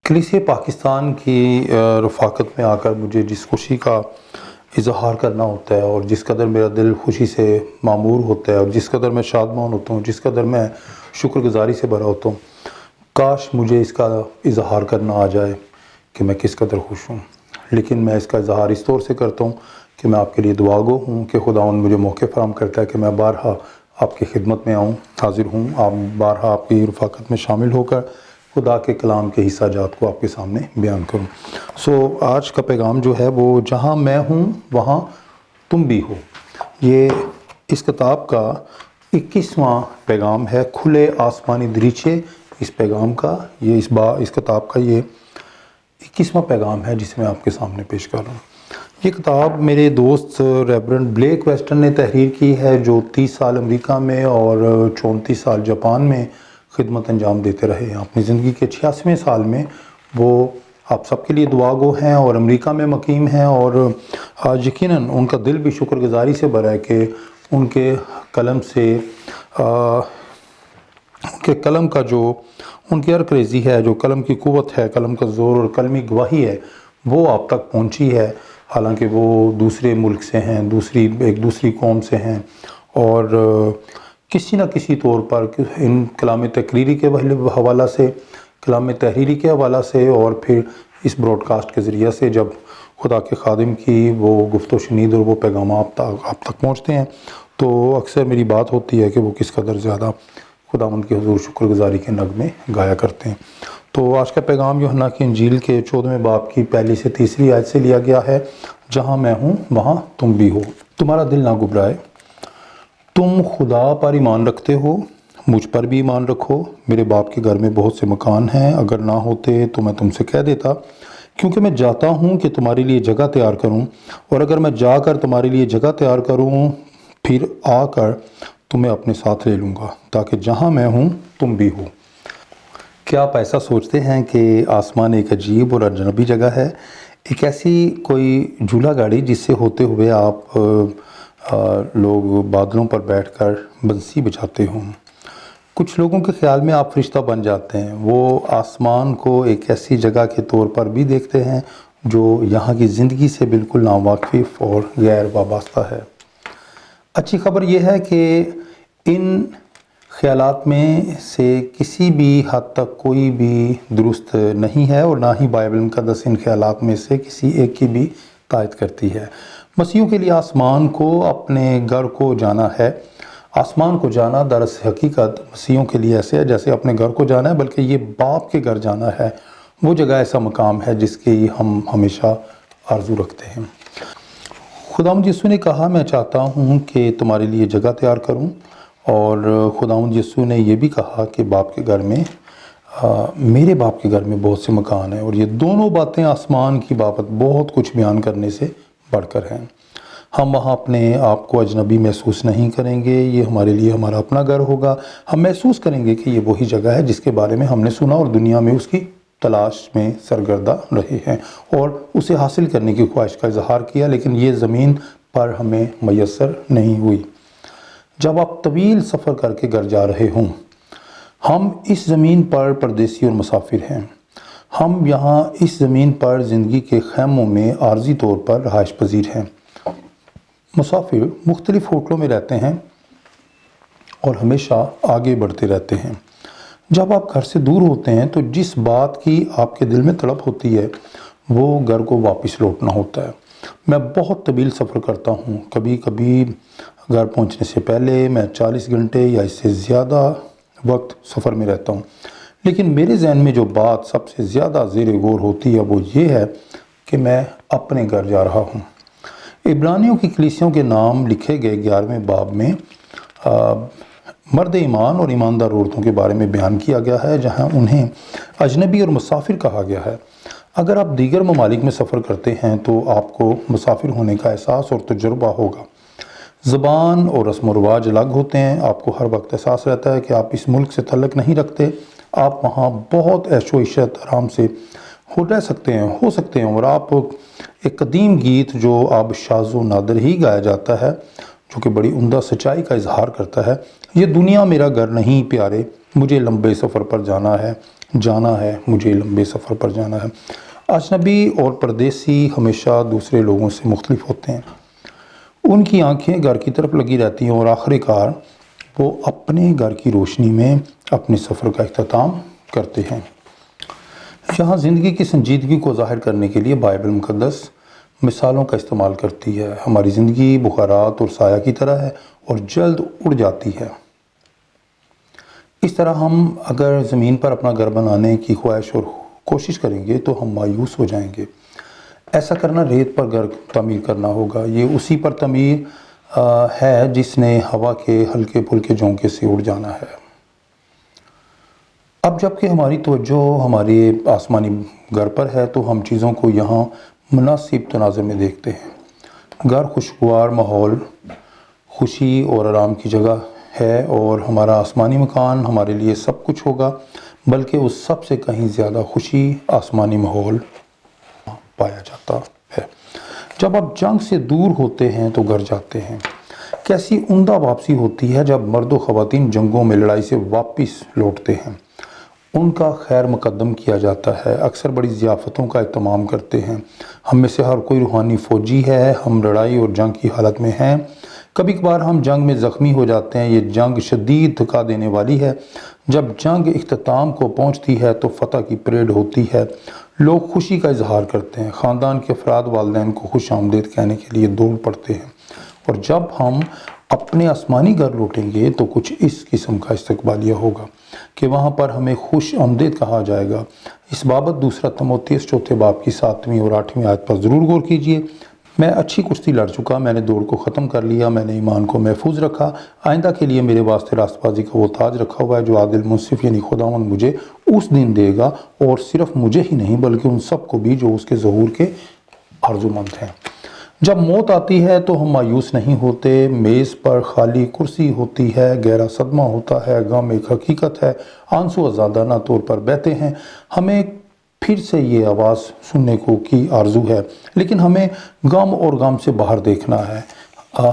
کلیسیا پاکستان کی رفاقت میں آ کر مجھے جس خوشی کا اظہار کرنا ہوتا ہے اور جس قدر میرا دل خوشی سے معمور ہوتا ہے اور جس قدر میں شادمان ہوتا ہوں، جس قدر میں شکر گزاری سے بھرا ہوتا ہوں، کاش مجھے اس کا اظہار کرنا آ جائے کہ میں کس قدر خوش ہوں۔ لیکن میں اس کا اظہار اس طور سے کرتا ہوں کہ میں آپ کے لیے دعا گو ہوں کہ خداوند مجھے موقع فراہم کرتا ہے کہ میں بارہا آپ کی خدمت میں آؤں، حاضر ہوں، آپ بارہا آپ کی رفاقت میں شامل ہو کر خدا کے کلام کے حصہ جات کو آپ کے سامنے بیان کروں۔ آج کا پیغام جو ہے وہ جہاں میں ہوں وہاں تم بھی ہو، یہ اس کتاب کا 21واں پیغام ہے، کھلے آسمانی دریچے۔ اس پیغام کا یہ اس کتاب کا یہ 21واں پیغام ہے جسے میں آپ کے سامنے پیش کر رہا ہوں۔ یہ کتاب میرے دوست ریورنڈ بلیک ویسٹن نے تحریر کی ہے، جو 30 سال امریکہ میں اور 34 سال جاپان میں خدمت انجام دیتے رہے ہیں۔ اپنی زندگی کے 86ویں سال میں وہ آپ سب کے لیے دعا گو ہیں اور امریکہ میں مقیم ہیں، اور یقیناً ان کا دل بھی شکر گزاری سے بھرا ہے کہ ان کے قلم سے ان کے قلم کا جو ان کی ارکریزی ہے، جو قلم کی قوت ہے، قلم کا زور اور قلمی گواہی ہے، وہ آپ تک پہنچی ہے، حالانکہ وہ دوسرے ملک سے ہیں، ایک دوسری قوم سے ہیں، اور کسی نہ کسی طور پر ان کلام تقریری کے حوالہ سے، کلام تحریری کے حوالہ سے، اور پھر اس براڈ کاسٹ کے ذریعہ سے جب خدا کے خادم کی وہ گفت و شنید اور وہ پیغامات آپ تک پہنچتے ہیں، تو اکثر میری بات ہوتی ہے کہ وہ کس قدر زیادہ خداوند کے حضور شکر گزاری کے نغمے گایا کرتے ہیں۔ تو آج کا پیغام یوحنا کی انجیل کے 14ویں باب کی 1 سے 3 آیت سے لیا گیا ہے۔ جہاں میں ہوں وہاں تم بھی ہو، تمہارا دل نہ گھبرائے، تم خدا پر ایمان رکھتے ہو، مجھ پر بھی ایمان رکھو، میرے باپ کے گھر میں بہت سے مکان ہیں، اگر نہ ہوتے تو میں تم سے کہہ دیتا، کیونکہ میں جاتا ہوں کہ تمہارے لیے جگہ تیار کروں، اور اگر میں جا کر تمہارے لیے جگہ تیار کروں پھر آ کر تمہیں اپنے ساتھ لے لوں گا، تاکہ جہاں میں ہوں تم بھی ہو۔ کیا آپ ایسا سوچتے ہیں کہ آسمان ایک عجیب اور اجنبی جگہ ہے، ایک ایسی کوئی جھولا گاڑی جس سے ہوتے ہوئے آپ لوگ بادلوں پر بیٹھ کر بنسی بجاتے ہوں؟ کچھ لوگوں کے خیال میں آپ فرشتہ بن جاتے ہیں، وہ آسمان کو ایک ایسی جگہ کے طور پر بھی دیکھتے ہیں جو یہاں کی زندگی سے بالکل ناواقف اور غیر وابستہ ہے۔ اچھی خبر یہ ہے کہ ان خیالات میں سے کسی بھی حد تک کوئی بھی درست نہیں ہے، اور نہ ہی بائبل مقدس ان خیالات میں سے کسی ایک کی بھی تائید کرتی ہے۔ مسیحیوں کے لیے آسمان کو اپنے گھر کو جانا ہے۔ آسمان کو جانا دراصل حقیقت مسیحیوں کے لیے ایسے ہے جیسے اپنے گھر کو جانا ہے، بلکہ یہ باپ کے گھر جانا ہے، وہ جگہ ایسا مقام ہے جس کی ہم ہمیشہ آرزو رکھتے ہیں۔ خداوند یسوع نے کہا، میں چاہتا ہوں کہ تمہارے لیے جگہ تیار کروں، اور خداوند یسوع نے یہ بھی کہا کہ باپ کے گھر میں میرے باپ کے گھر میں بہت سے مکان ہیں، اور یہ دونوں باتیں آسمان کی بابت بہت کچھ بیان کرنے سے بڑھ کر ہیں۔ ہم وہاں اپنے آپ کو اجنبی محسوس نہیں کریں گے، یہ ہمارے لیے ہمارا اپنا گھر ہوگا۔ ہم محسوس کریں گے کہ یہ وہی جگہ ہے جس کے بارے میں ہم نے سنا اور دنیا میں اس کی تلاش میں سرگردہ رہے ہیں اور اسے حاصل کرنے کی خواہش کا اظہار کیا، لیکن یہ زمین پر ہمیں میسر نہیں ہوئی۔ جب آپ طویل سفر کر کے گھر جا رہے ہوں، ہم اس زمین پر پردیسی اور مسافر ہیں۔ ہم یہاں اس زمین پر زندگی کے خیموں میں عارضی طور پر رہائش پذیر ہیں۔ مسافر مختلف ہوٹلوں میں رہتے ہیں اور ہمیشہ آگے بڑھتے رہتے ہیں۔ جب آپ گھر سے دور ہوتے ہیں تو جس بات کی آپ کے دل میں تڑپ ہوتی ہے وہ گھر کو واپس لوٹنا ہوتا ہے۔ میں بہت طویل سفر کرتا ہوں، کبھی کبھی گھر پہنچنے سے پہلے میں 40 گھنٹے یا اس سے زیادہ وقت سفر میں رہتا ہوں، لیکن میرے ذہن میں جو بات سب سے زیادہ زیر غور ہوتی ہے وہ یہ ہے کہ میں اپنے گھر جا رہا ہوں۔ عبرانیوں کی کلیسیوں کے نام لکھے گئے 11ویں باب میں مرد ایمان اور ایماندار عورتوں کے بارے میں بیان کیا گیا ہے، جہاں انہیں اجنبی اور مسافر کہا گیا ہے۔ اگر آپ دیگر ممالک میں سفر کرتے ہیں تو آپ کو مسافر ہونے کا احساس اور تجربہ ہوگا۔ زبان اور رسم و رواج الگ ہوتے ہیں، آپ کو ہر وقت احساس رہتا ہے کہ آپ اس ملک سے تعلق نہیں رکھتے، آپ وہاں بہت عیش و عشرت آرام سے رہ سکتے ہیں، اور آپ ایک قدیم گیت جو اب شاذ و نادر ہی گایا جاتا ہے، جو کہ بڑی عمدہ سچائی کا اظہار کرتا ہے، یہ دنیا میرا گھر نہیں پیارے، مجھے لمبے سفر پر جانا ہے، جانا ہے، مجھے لمبے سفر پر جانا ہے۔ اجنبی اور پردیسی ہمیشہ دوسرے لوگوں سے مختلف ہوتے ہیں، ان کی آنکھیں گھر کی طرف لگی رہتی ہیں اور آخر کار وہ اپنے گھر کی روشنی میں اپنے سفر کا اختتام کرتے ہیں۔ یہاں زندگی کی سنجیدگی کو ظاہر کرنے کے لیے بائبل مقدس مثالوں کا استعمال کرتی ہے۔ ہماری زندگی بخارات اور سایہ کی طرح ہے اور جلد اڑ جاتی ہے۔ اس طرح ہم اگر زمین پر اپنا گھر بنانے کی خواہش اور کوشش کریں گے تو ہم مایوس ہو جائیں گے۔ ایسا کرنا ریت پر گھر تعمیر کرنا ہوگا، یہ اسی پر تعمیر ہے جس نے ہوا کے ہلکے پھلکے جھونکے سے اڑ جانا ہے۔ اب جب کہ ہماری توجہ ہمارے آسمانی گھر پر ہے تو ہم چیزوں کو یہاں مناسب تناظر میں دیکھتے ہیں۔ گھر خوشگوار ماحول، خوشی اور آرام کی جگہ ہے اور ہمارا آسمانی مکان ہمارے لیے سب کچھ ہوگا، بلکہ اس سب سے کہیں زیادہ خوشی آسمانی ماحول پایا جاتا ہے۔ جب آپ جنگ سے دور ہوتے ہیں تو گھر جاتے ہیں۔ کیسی عمدہ واپسی ہوتی ہے جب مرد و خواتین جنگوں میں لڑائی سے واپس لوٹتے ہیں۔ ان کا خیر مقدم کیا جاتا ہے، اکثر بڑی ضیافتوں کا اہتمام کرتے ہیں۔ ہم میں سے ہر کوئی روحانی فوجی ہے، ہم لڑائی اور جنگ کی حالت میں ہیں۔ کبھی کبھار ہم جنگ میں زخمی ہو جاتے ہیں، یہ جنگ شدید تھکا دینے والی ہے۔ جب جنگ اختتام کو پہنچتی ہے تو فتح کی پریڈ ہوتی ہے، لوگ خوشی کا اظہار کرتے ہیں، خاندان کے افراد والدین کو خوش آمدید کہنے کے لیے دوڑ پڑتے ہیں، اور جب ہم اپنے آسمانی گھر لوٹیں گے تو کچھ اس قسم کا استقبالیہ ہوگا کہ وہاں پر ہمیں خوش آمدید کہا جائے گا۔ اس بابت دوسرا تموتھیوس چوتھے باب کی 7ویں اور 8ویں آیت پر ضرور غور کیجیے۔ میں اچھی کشتی لڑ چکا، میں نے دوڑ کو ختم کر لیا، میں نے ایمان کو محفوظ رکھا، آئندہ کے لیے میرے واسطے راست بازی کا وہ تاج رکھا ہوا ہے جو عادل منصف یعنی خداوند مجھے اس دن دے گا، اور صرف مجھے ہی نہیں بلکہ ان سب کو بھی جو اس کے ظہور کے آرزومند ہیں۔ جب موت آتی ہے تو ہم مایوس نہیں ہوتے، میز پر خالی کرسی ہوتی ہے، گہرا صدمہ ہوتا ہے، غم ایک حقیقت ہے، آنسو آزادانہ طور پر بہتے ہیں، ہمیں پھر سے یہ آواز سننے کو کی آرزو ہے، لیکن ہمیں غم اور غم سے باہر دیکھنا ہے،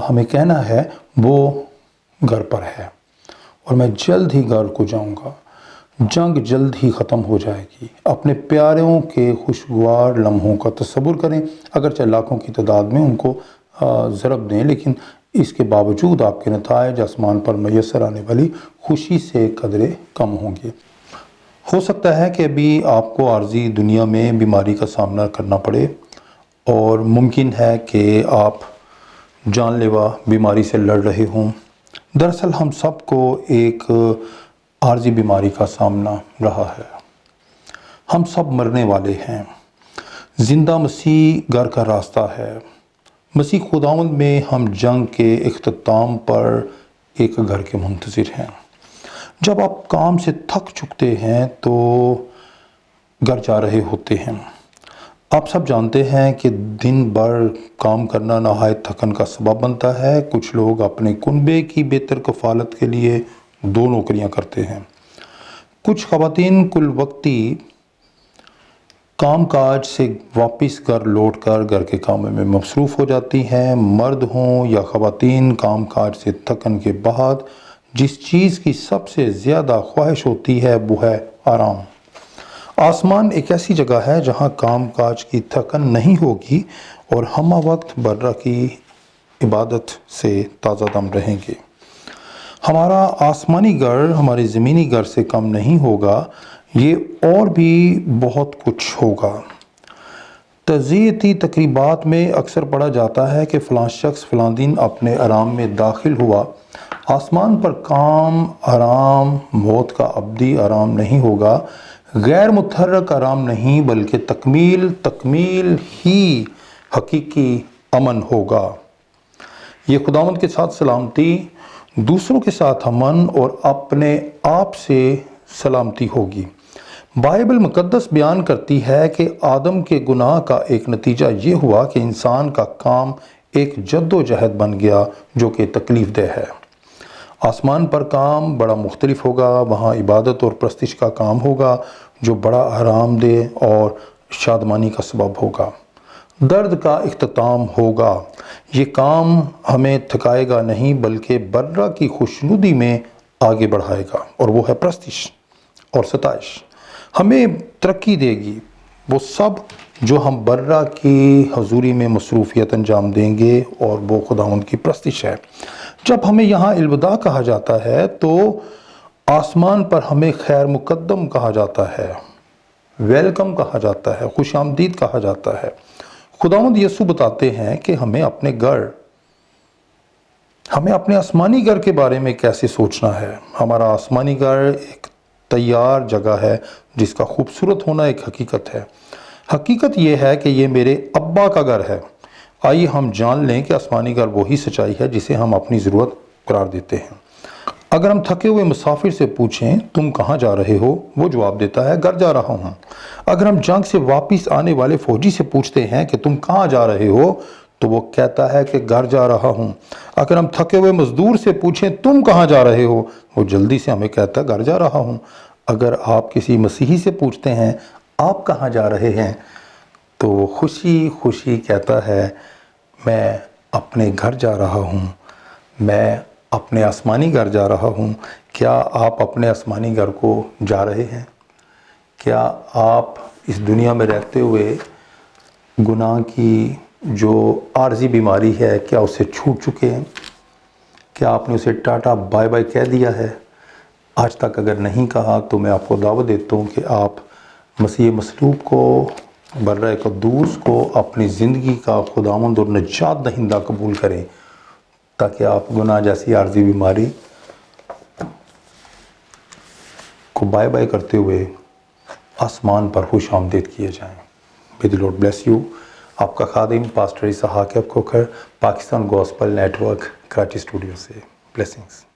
ہمیں کہنا ہے وہ گھر پر ہے اور میں جلد ہی گھر کو جاؤں گا، جنگ جلد ہی ختم ہو جائے گی۔ اپنے پیاروں کے خوشگوار لمحوں کا تصور کریں، اگرچہ لاکھوں کی تعداد میں ان کو ضرب دیں، لیکن اس کے باوجود آپ کے نتائج آسمان پر میسر آنے والی خوشی سے قدرے کم ہوں گے۔ ہو سکتا ہے کہ ابھی آپ کو عارضی دنیا میں بیماری کا سامنا کرنا پڑے، اور ممکن ہے کہ آپ جان لیوا بیماری سے لڑ رہے ہوں۔ دراصل ہم سب کو ایک عارضی بیماری کا سامنا رہا ہے، ہم سب مرنے والے ہیں۔ زندہ مسیح گھر کا راستہ ہے۔ مسیح خداوند میں ہم جنگ کے اختتام پر ایک گھر کے منتظر ہیں۔ جب آپ کام سے تھک چکتے ہیں تو گھر جا رہے ہوتے ہیں۔ آپ سب جانتے ہیں کہ دن بھر کام کرنا نہایت تھکن کا سبب بنتا ہے۔ کچھ لوگ اپنے کنبے کی بہتر کفالت کے لیے 2 نوکریاں کرتے ہیں۔ کچھ خواتین کل وقتی کام کاج سے واپس گھر لوٹ کر گھر کے کاموں میں مصروف ہو جاتی ہیں۔ مرد ہوں یا خواتین، کام کاج سے تھکن کے بعد جس چیز کی سب سے زیادہ خواہش ہوتی ہے وہ ہے آرام۔ آسمان ایک ایسی جگہ ہے جہاں کام کاج کی تھکن نہیں ہوگی اور ہمہ وقت برہ کی عبادت سے تازہ دم رہیں گے۔ ہمارا آسمانی گھر ہمارے زمینی گھر سے کم نہیں ہوگا، یہ اور بھی بہت کچھ ہوگا۔ تعزیتی تقریبات میں اکثر پڑھا جاتا ہے کہ فلاں شخص فلاں دن اپنے آرام میں داخل ہوا۔ آسمان پر کام، آرام، موت کا ابدی آرام نہیں ہوگا، غیر متحرک آرام نہیں بلکہ تکمیل ہی حقیقی امن ہوگا۔ یہ خداوند کے ساتھ سلامتی، دوسروں کے ساتھ امن اور اپنے آپ سے سلامتی ہوگی۔ بائبل مقدس بیان کرتی ہے کہ آدم کے گناہ کا ایک نتیجہ یہ ہوا کہ انسان کا کام ایک جد و جہد بن گیا جو کہ تکلیف دہ ہے۔ آسمان پر کام بڑا مختلف ہوگا، وہاں عبادت اور پرستش کا کام ہوگا جو بڑا آرام دہ اور شادمانی کا سبب ہوگا۔ درد کا اختتام ہوگا۔ یہ کام ہمیں تھکائے گا نہیں بلکہ برہ کی خوشنودی میں آگے بڑھائے گا، اور وہ ہے پرستش اور ستائش۔ ہمیں ترقی دے گی وہ سب جو ہم برہ کی حضوری میں مصروفیت انجام دیں گے، اور وہ خداوند کی پرستش ہے۔ جب ہمیں یہاں الوداع کہا جاتا ہے تو آسمان پر ہمیں خیر مقدم کہا جاتا ہے، ویلکم کہا جاتا ہے، خوش آمدید کہا جاتا ہے۔ خداوند یسوع بتاتے ہیں کہ ہمیں اپنے آسمانی گھر کے بارے میں کیسے سوچنا ہے۔ ہمارا آسمانی گھر ایک تیار جگہ ہے جس کا خوبصورت ہونا ایک حقیقت ہے۔ حقیقت یہ ہے کہ یہ میرے ابا کا گھر ہے۔ آئیے ہم جان لیں کہ آسمانی گھر وہی سچائی ہے جسے ہم اپنی ضرورت قرار دیتے ہیں۔ اگر ہم تھکے ہوئے مسافر سے پوچھیں تم کہاں جا رہے ہو، وہ جواب دیتا ہے گھر جا رہا ہوں۔ اگر ہم جنگ سے واپس آنے والے فوجی سے پوچھتے ہیں کہ تم کہاں جا رہے ہو، تو وہ کہتا ہے کہ گھر جا رہا ہوں۔ اگر ہم تھکے ہوئے مزدور سے پوچھیں تم کہاں جا رہے ہو، وہ جلدی سے ہمیں کہتا ہے گھر جا رہا ہوں۔ اگر آپ کسی مسیحی سے پوچھتے ہیں آپ کہاں جا رہے ہیں، تو وہ خوشی خوشی کہتا ہے میں اپنے گھر جا رہا ہوں، میں اپنے آسمانی گھر جا رہا ہوں۔ کیا آپ اپنے آسمانی گھر کو جا رہے ہیں؟ کیا آپ اس دنیا میں رہتے ہوئے گناہ کی جو عارضی بیماری ہے کیا اسے چھوٹ چکے ہیں؟ کیا آپ نے اسے ٹاٹا بائے بائے کہہ دیا ہے؟ آج تک اگر نہیں کہا تو میں آپ کو دعوت دیتا ہوں کہ آپ مسیح مصلوب کو برہ قدوس کو اپنی زندگی کا خداوند اور نجات دہندہ قبول کریں، تاکہ آپ گناہ جیسی عارضی بیماری کو بائے بائے کرتے ہوئے آسمان پر خوش آمدید کیے جائیں۔ May the Lord bless you۔ آپ کا خادم pastor Ishaq Kokar, Pakistan gospel network Karachi studio سے۔ بلیسنگز۔